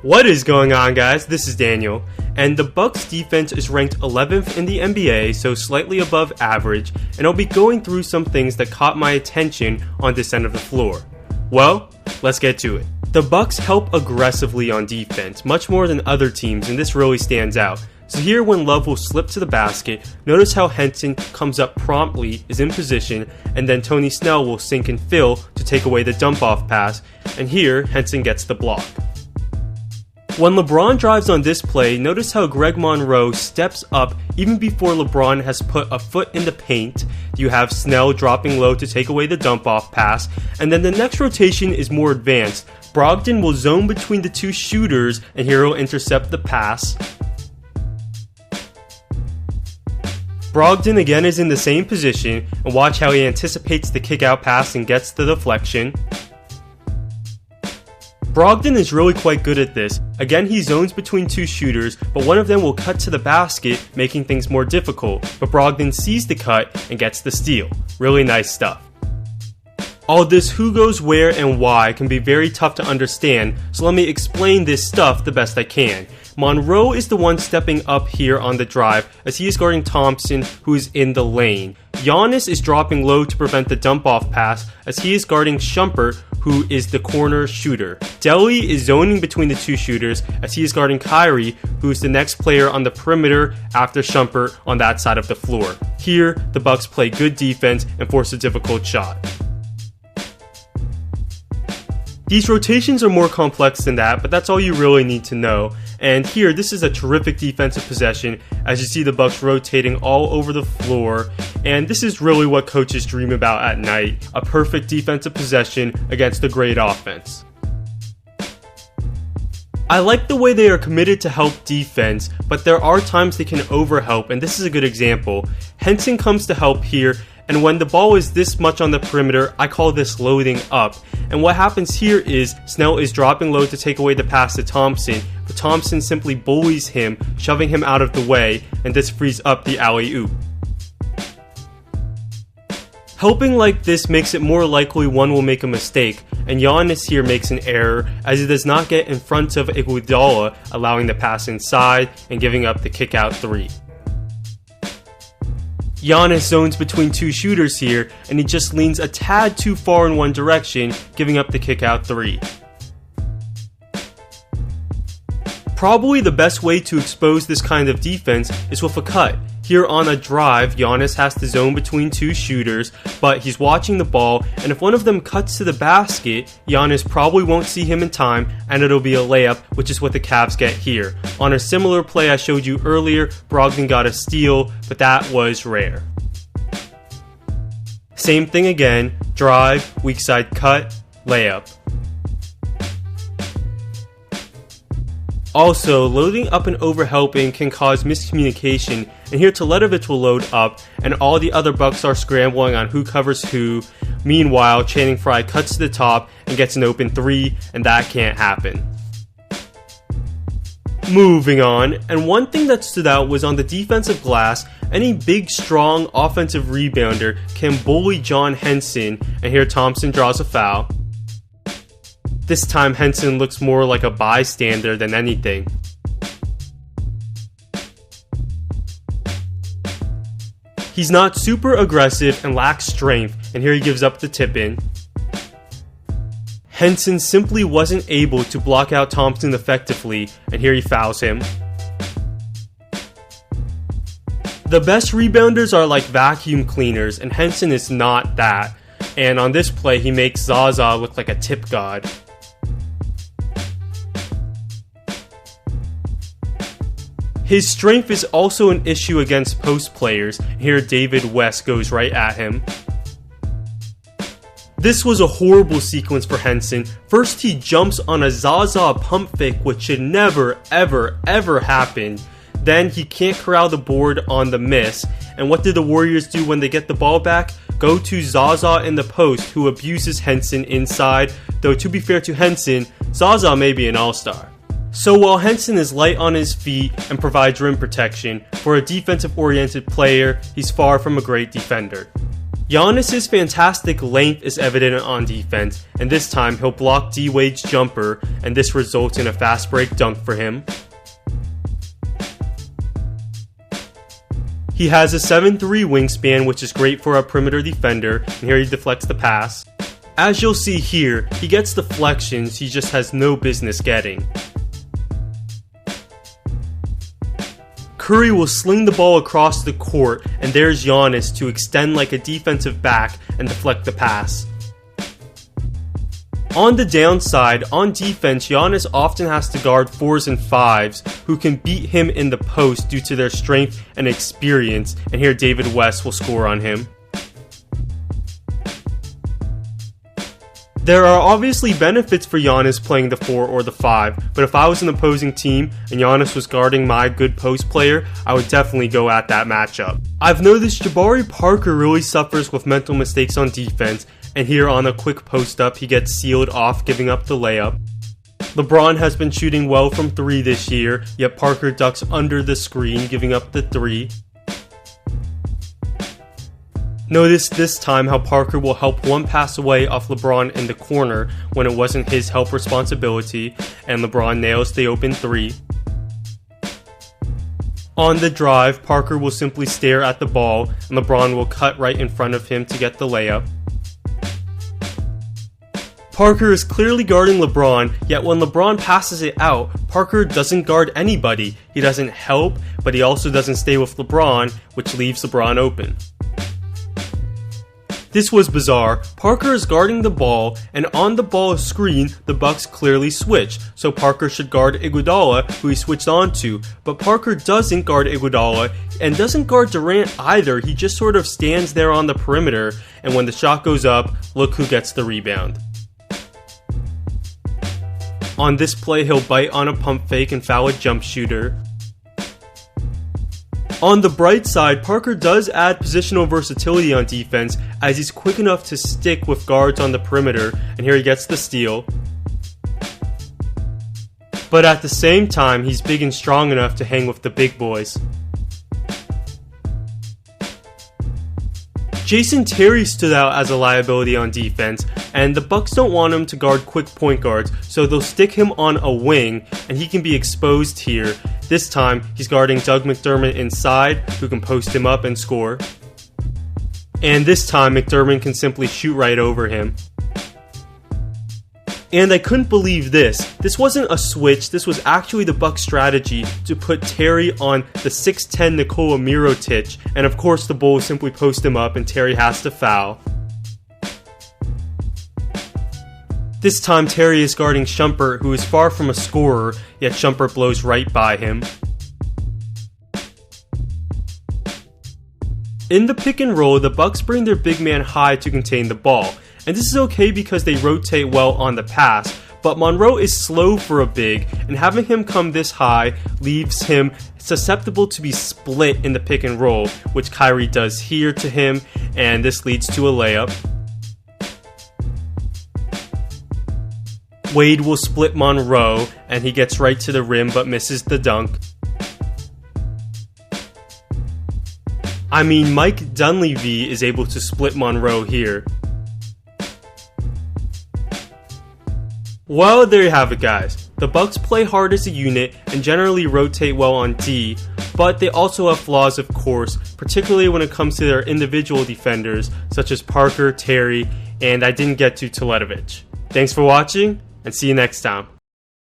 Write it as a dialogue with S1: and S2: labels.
S1: What is going on, guys? This is Daniel, and the Bucks defense is ranked 11th in the NBA, so slightly above average, and I'll be going through some things that caught my attention on this end of the floor. Well, let's get to it. The Bucks help aggressively on defense, much more than other teams, and this really stands out. So here when Love will slip to the basket, notice how Henson comes up promptly, is in position, and then Tony Snell will sink and fill to take away the dump-off pass, and here Henson gets the block. When LeBron drives on this play, notice how Greg Monroe steps up even before LeBron has put a foot in the paint. You have Snell dropping low to take away the dump-off pass, and then the next rotation is more advanced. Brogdon will zone between the two shooters, and here he'll intercept the pass. Brogdon again is in the same position, and watch how he anticipates the kick-out pass and gets the deflection. Brogdon is really quite good at this. Again, he zones between two shooters, but one of them will cut to the basket, making things more difficult. But Brogdon sees the cut and gets the steal. Really nice stuff. All this who goes where and why can be very tough to understand, so let me explain this stuff the best I can. Monroe is the one stepping up here on the drive as he is guarding Thompson, who is in the lane. Giannis is dropping low to prevent the dump-off pass as he is guarding Shumpert, who is the corner shooter. Delly is zoning between the two shooters as he is guarding Kyrie, who is the next player on the perimeter after Shumpert on that side of the floor. Here, the Bucks play good defense and force a difficult shot. These rotations are more complex than that, but that's all you really need to know. And here, this is a terrific defensive possession as you see the Bucks rotating all over the floor. And this is really what coaches dream about at night, a perfect defensive possession against a great offense. I like the way they are committed to help defense, but there are times they can overhelp, and this is a good example. Henson comes to help here, and when the ball is this much on the perimeter, I call this loading up. And what happens here is Snell is dropping low to take away the pass to Thompson, but Thompson simply bullies him, shoving him out of the way, and this frees up the alley-oop. Helping like this makes it more likely one will make a mistake, and Giannis here makes an error as he does not get in front of Iguodala, allowing the pass inside and giving up the kick-out three. Giannis zones between two shooters here, and he just leans a tad too far in one direction, giving up the kick-out three. Probably the best way to expose this kind of defense is with a cut. Here on a drive, Giannis has to zone between two shooters, but he's watching the ball, and if one of them cuts to the basket, Giannis probably won't see him in time, and it'll be a layup, which is what the Cavs get here. On a similar play I showed you earlier, Brogdon got a steal, but that was rare. Same thing again, drive, weak side cut, layup. Also, loading up and overhelping can cause miscommunication, and here Teletovic will load up, and all the other Bucks are scrambling on who covers who. Meanwhile, Channing Frye cuts to the top and gets an open three, and that can't happen. Moving on, and one thing that stood out was on the defensive glass, any big, strong offensive rebounder can bully John Henson, and here Thompson draws a foul. This time Henson looks more like a bystander than anything. He's not super aggressive and lacks strength, and here he gives up the tip-in. Henson simply wasn't able to block out Thompson effectively, and here he fouls him. The best rebounders are like vacuum cleaners, and Henson is not that. And on this play, he makes Zaza look like a tip god. His strength is also an issue against post players. Here David West goes right at him. This was a horrible sequence for Henson. First he jumps on a Zaza pump fake, which should never, ever, ever happen. Then he can't corral the board on the miss. And what do the Warriors do when they get the ball back? Go to Zaza in the post, who abuses Henson inside. Though to be fair to Henson, Zaza may be an all-star. So while Henson is light on his feet and provides rim protection, for a defensive-oriented player, he's far from a great defender. Giannis's fantastic length is evident on defense, and this time he'll block D-Wade's jumper, and this results in a fast break dunk for him. He has a 7'3" wingspan, which is great for a perimeter defender, and here he deflects the pass. As you'll see here, he gets deflections he just has no business getting. Curry will sling the ball across the court, and there's Giannis to extend like a defensive back and deflect the pass. On the downside, on defense, Giannis often has to guard 4s and 5s who can beat him in the post due to their strength and experience, and here David West will score on him. There are obviously benefits for Giannis playing the 4 or the 5, but if I was an opposing team and Giannis was guarding my good post player, I would definitely go at that matchup. I've noticed Jabari Parker really suffers with mental mistakes on defense, and here on a quick post up he gets sealed off, giving up the layup. LeBron has been shooting well from 3 this year, yet Parker ducks under the screen, giving up the 3. Notice this time how Parker will help one pass away off LeBron in the corner when it wasn't his help responsibility, and LeBron nails the open 3. On the drive, Parker will simply stare at the ball, and LeBron will cut right in front of him to get the layup. Parker is clearly guarding LeBron, yet when LeBron passes it out, Parker doesn't guard anybody. He doesn't help, but he also doesn't stay with LeBron, which leaves LeBron open. This was bizarre. Parker is guarding the ball, and on the ball screen, the Bucks clearly switch, so Parker should guard Iguodala, who he switched on to, but Parker doesn't guard Iguodala, and doesn't guard Durant either. He just sort of stands there on the perimeter, and when the shot goes up, look who gets the rebound. On this play, he'll bite on a pump fake and foul a jump shooter. On the bright side, Parker does add positional versatility on defense, as he's quick enough to stick with guards on the perimeter, and here he gets the steal. But at the same time, he's big and strong enough to hang with the big boys. Jason Terry stood out as a liability on defense, and the Bucks don't want him to guard quick point guards, so they'll stick him on a wing, and he can be exposed here. This time, he's guarding Doug McDermott inside, who can post him up and score. And this time, McDermott can simply shoot right over him. And I couldn't believe this. This wasn't a switch, this was actually the Bucks' strategy to put Terry on the 6'10 Nikola Mirotic, and of course the Bulls simply post him up and Terry has to foul. This time Terry is guarding Shumpert, who is far from a scorer, yet Shumpert blows right by him. In the pick and roll, the Bucks bring their big man high to contain the ball. And this is okay because they rotate well on the pass, but Monroe is slow for a big, and having him come this high leaves him susceptible to be split in the pick and roll, which Kyrie does here to him, and this leads to a layup. Wade will split Monroe, and he gets right to the rim but misses the dunk. I mean, Mike Dunleavy is able to split Monroe here. Well, there you have it, guys. The Bucks play hard as a unit and generally rotate well on D, but they also have flaws, of course, particularly when it comes to their individual defenders, such as Parker, Terry, and I didn't get to Teletovic. Thanks for watching, and see you next time.